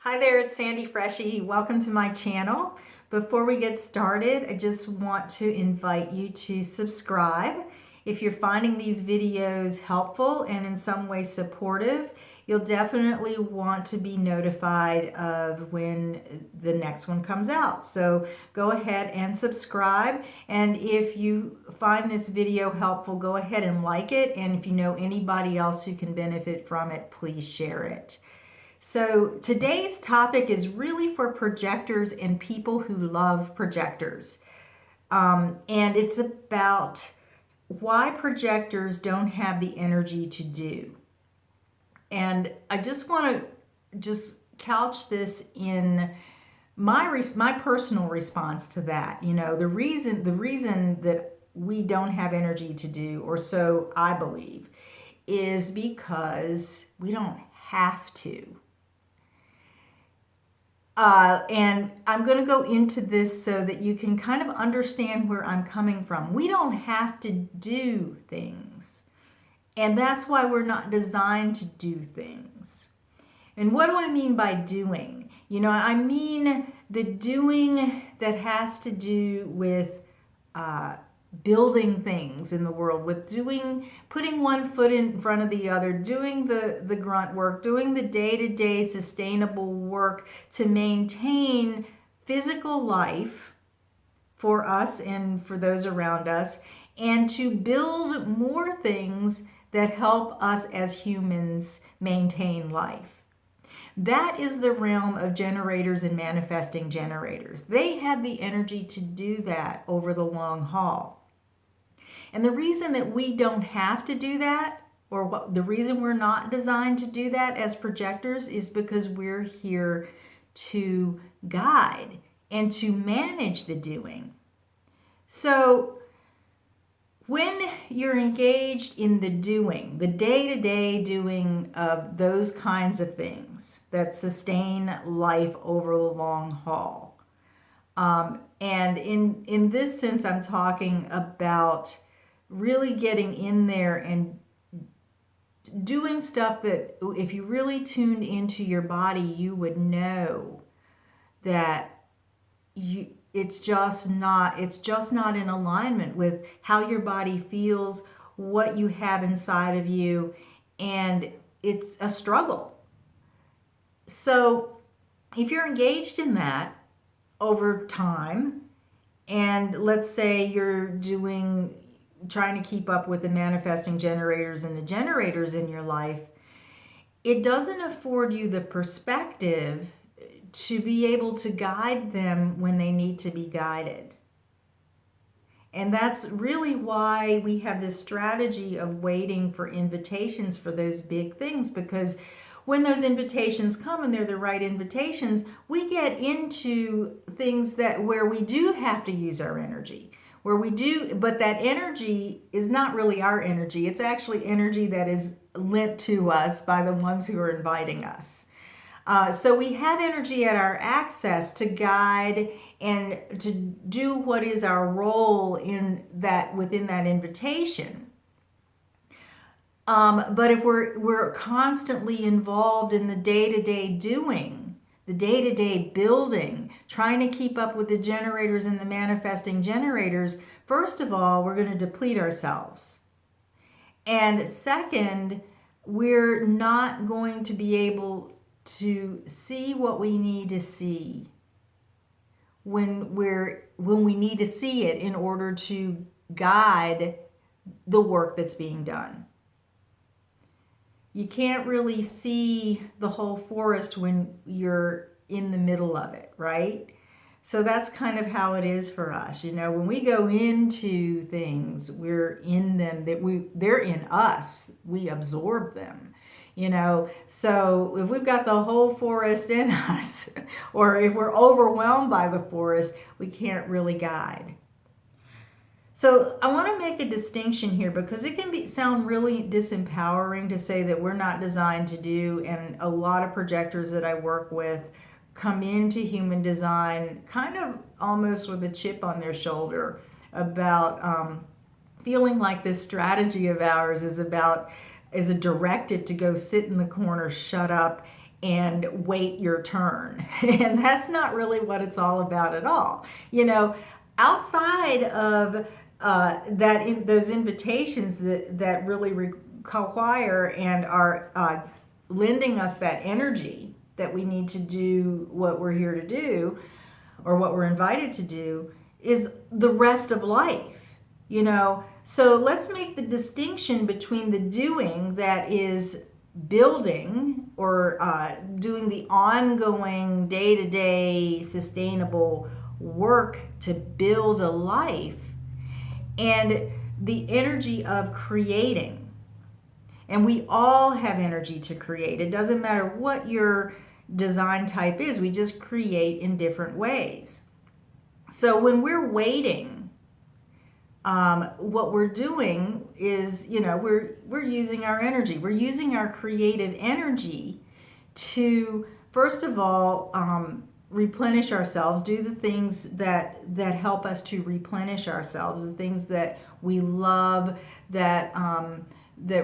Hi there, it's Sandy Freshie. Welcome to my channel. Before we get started, I just want to invite you to subscribe. If you're finding these videos helpful and in some way supportive, you'll definitely want to be notified of when the next one comes out. So go ahead and subscribe. And if you find this video helpful, go ahead and like it. And if you know anybody else who can benefit from it, please share it. So today's topic is really for projectors and people who love projectors. And it's about why projectors don't have the energy to do. And I just want to couch this in my personal response to that. You know, the reason that we don't have energy to do, or so I believe, is because we don't have to. And I'm going to go into this so that you can kind of understand where I'm coming from. We don't have to do things. And that's why we're not designed to do things. And what do I mean by doing? You know, I mean the doing that has to do with building things in the world, with putting one foot in front of the other, doing the grunt work, doing the day-to-day sustainable work to maintain physical life for us and for those around us, and to build more things that help us as humans maintain life. That is the realm of generators and manifesting generators. They have the energy to do that over the long haul. And the reason that we don't have to do that, or the reason we're not designed to do that as projectors, is because we're here to guide and to manage the doing. So when you're engaged in the doing, the day-to-day doing of those kinds of things that sustain life over the long haul, and in this sense, I'm talking about really getting in there and doing stuff that if you really tuned into your body, you would know that it's just not in alignment with how your body feels, what you have inside of you, and it's a struggle. So if you're engaged in that over time, and let's say you're trying to keep up with the manifesting generators and the generators in your life, it doesn't afford you the perspective to be able to guide them when they need to be guided. And that's really why we have this strategy of waiting for invitations for those big things, because when those invitations come and they're the right invitations, we get into things where we do have to use our energy. But that energy is not really our energy. It's actually energy that is lent to us by the ones who are inviting us. So we have energy at our access to guide and to do what is our role within that invitation. But if we're constantly involved in the day-to-day doing, the day-to-day building, trying to keep up with the generators and the manifesting generators, first of all, we're going to deplete ourselves. And second, we're not going to be able to see what we need to see when we need to see it in order to guide the work that's being done. You can't really see the whole forest when you're in the middle of it, right? So that's kind of how it is for us. You know, when we go into things, we're in them, they're in us. We absorb them, you know. So if we've got the whole forest in us, or if we're overwhelmed by the forest, we can't really guide. So I want to make a distinction here, because it can sound really disempowering to say that we're not designed to do, and a lot of projectors that I work with come into human design kind of almost with a chip on their shoulder about feeling like this strategy of ours is a directive to go sit in the corner, shut up, and wait your turn. And that's not really what it's all about at all. Outside of those invitations that really require and are lending us that energy that we need to do what we're here to do, or what we're invited to do, is the rest of life. So let's make the distinction between the doing that is building or doing the ongoing day-to-day sustainable work to build a life, and the energy of creating. And we all have energy to create. It doesn't matter what your design type is, we just create in different ways. So when we're waiting, what we're doing is, we're using our energy. We're using our creative energy to, first of all, replenish ourselves, do the things that help us to replenish ourselves, the things that we love, that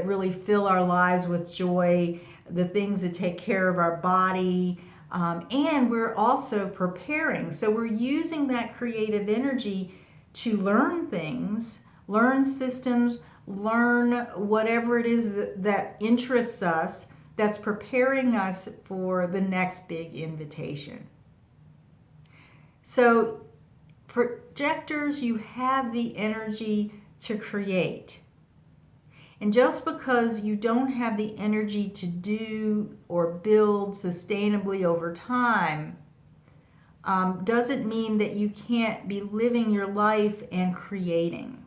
really fill our lives with joy, the things that take care of our body, and we're also preparing. So we're using that creative energy to learn things, learn systems, learn whatever it is that interests us, that's preparing us for the next big invitation. So projectors, you have the energy to create. And just because you don't have the energy to do or build sustainably over time, doesn't mean that you can't be living your life and creating.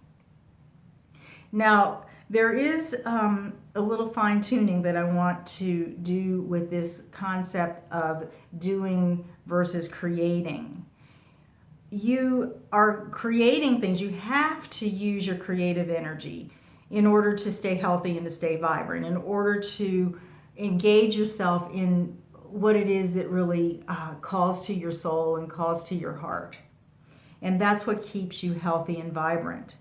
Now, there is a little fine tuning that I want to do with this concept of doing versus creating. You are creating things. You have to use your creative energy in order to stay healthy and to stay vibrant, in order to engage yourself in what it is that really calls to your soul and calls to your heart. And that's what keeps you healthy and vibrant.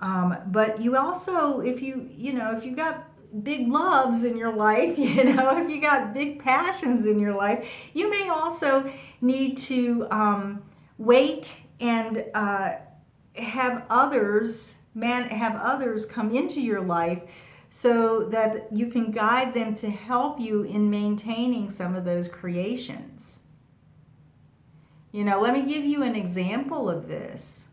But you also, if you got big loves in your life, if you got big passions in your life, you may also need to wait and have others come into your life so that you can guide them to help you in maintaining some of those creations. Let me give you an example of this.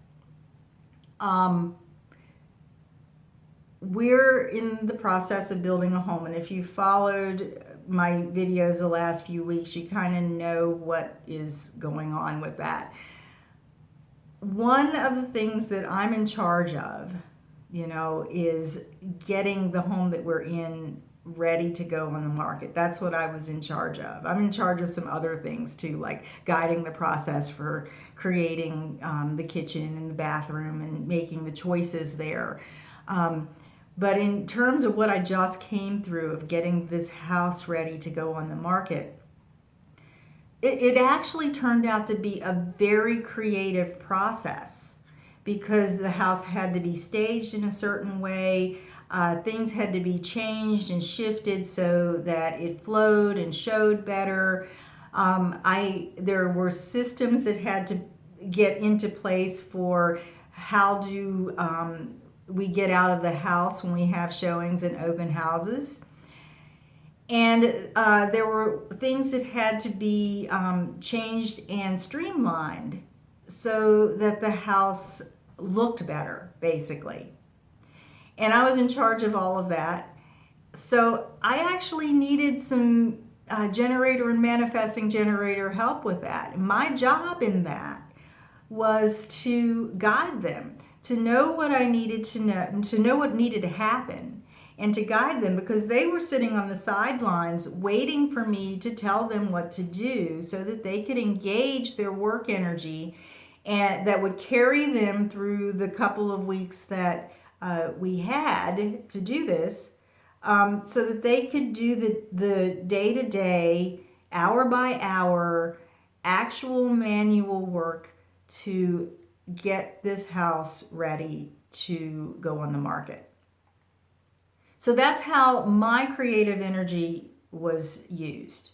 We're in the process of building a home, and if you followed my videos the last few weeks, you kind of know what is going on with that. One of the things that I'm in charge of, is getting the home that we're in ready to go on the market. That's what I was in charge of. I'm in charge of some other things too, like guiding the process for creating the kitchen and the bathroom and making the choices there. But in terms of what I just came through of getting this house ready to go on the market, it actually turned out to be a very creative process, because the house had to be staged in a certain way. Things had to be changed and shifted so that it flowed and showed better. There were systems that had to get into place for how do we get out of the house when we have showings and open houses. And there were things that had to be changed and streamlined so that the house looked better, basically. And I was in charge of all of that. So I actually needed some generator and manifesting generator help with that. My job in that was to guide them, to know what I needed to know, to know what needed to happen, and to guide them, because they were sitting on the sidelines waiting for me to tell them what to do so that they could engage their work energy, and that would carry them through the couple of weeks that we had to do this, so that they could do the day-to-day, hour-by-hour, actual manual work to get this house ready to go on the market. So that's how my creative energy was used.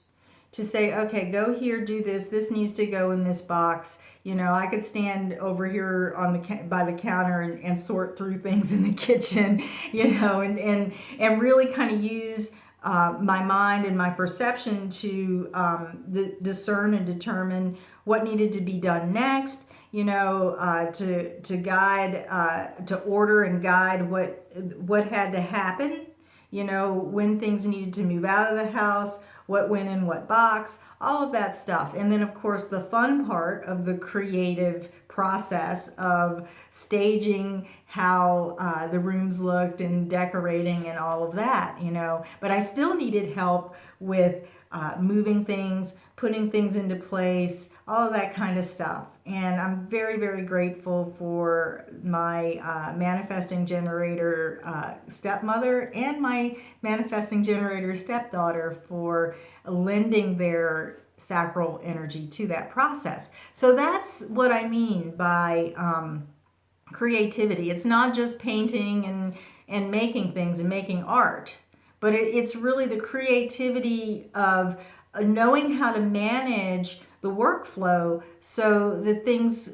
to say, okay, go here, do this. This needs to go in this box. I could stand over here on by the counter and sort through things in the kitchen, and really kind of use my mind and my perception to discern and determine what needed to be done next. To guide, to order and guide what had to happen. When things needed to move out of the house, what went in what box, all of that stuff. And then, of course, the fun part of the creative process of staging how the rooms looked and decorating and all of that, But I still needed help with moving things, putting things into place, all of that kind of stuff. And I'm very, very grateful for my manifesting generator stepmother and my manifesting generator stepdaughter for lending their sacral energy to that process. So that's what I mean by creativity. It's not just painting and making things and making art, but it's really the creativity of knowing how to manage the workflow so that things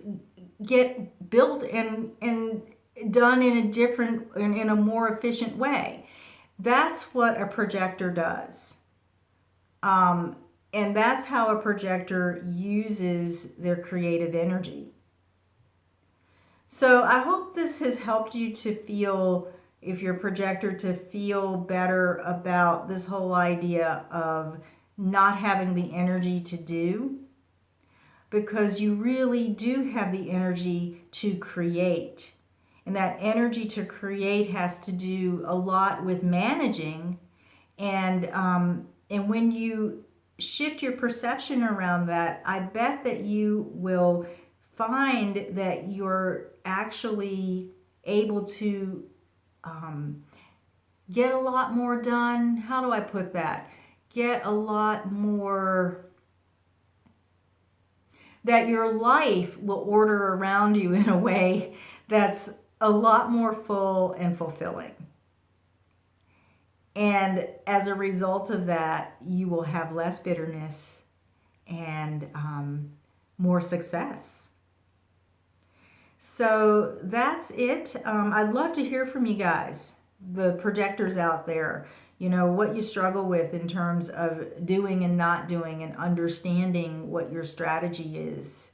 get built and done in a more efficient way. That's what a projector does. And that's how a projector uses their creative energy. So I hope this has helped you to feel, if you're a projector, to feel better about this whole idea of not having the energy to do, because you really do have the energy to create. And that energy to create has to do a lot with managing. And when you shift your perception around that, I bet that you will find that you're actually able to get a lot more done. How do I put that? Get a lot more, that your life will order around you in a way that's a lot more full and fulfilling. And as a result of that, you will have less bitterness and more success. So that's it. I'd love to hear from you guys, the projectors out there, what you struggle with in terms of doing and not doing, and understanding what your strategy is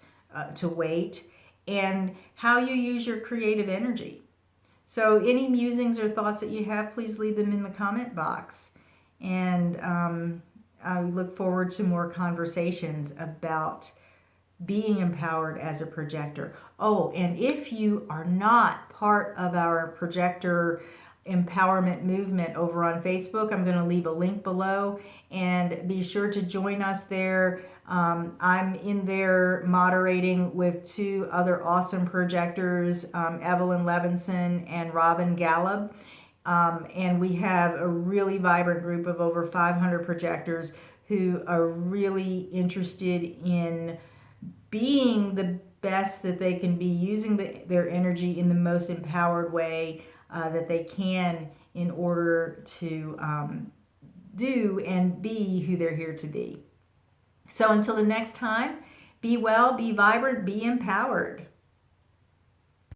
to wait, and how you use your creative energy. So any musings or thoughts that you have, please leave them in the comment box. And I look forward to more conversations about being empowered as a projector. Oh, and if you are not part of our projector empowerment movement over on Facebook, I'm going to leave a link below, and be sure to join us there. I'm in there moderating with two other awesome projectors, Evelyn Levinson and Robin Gallup. And we have a really vibrant group of over 500 projectors who are really interested in being the best that they can be, using their energy in the most empowered way that they can, in order to do and be who they're here to be. So until the next time, be well, be vibrant, be empowered.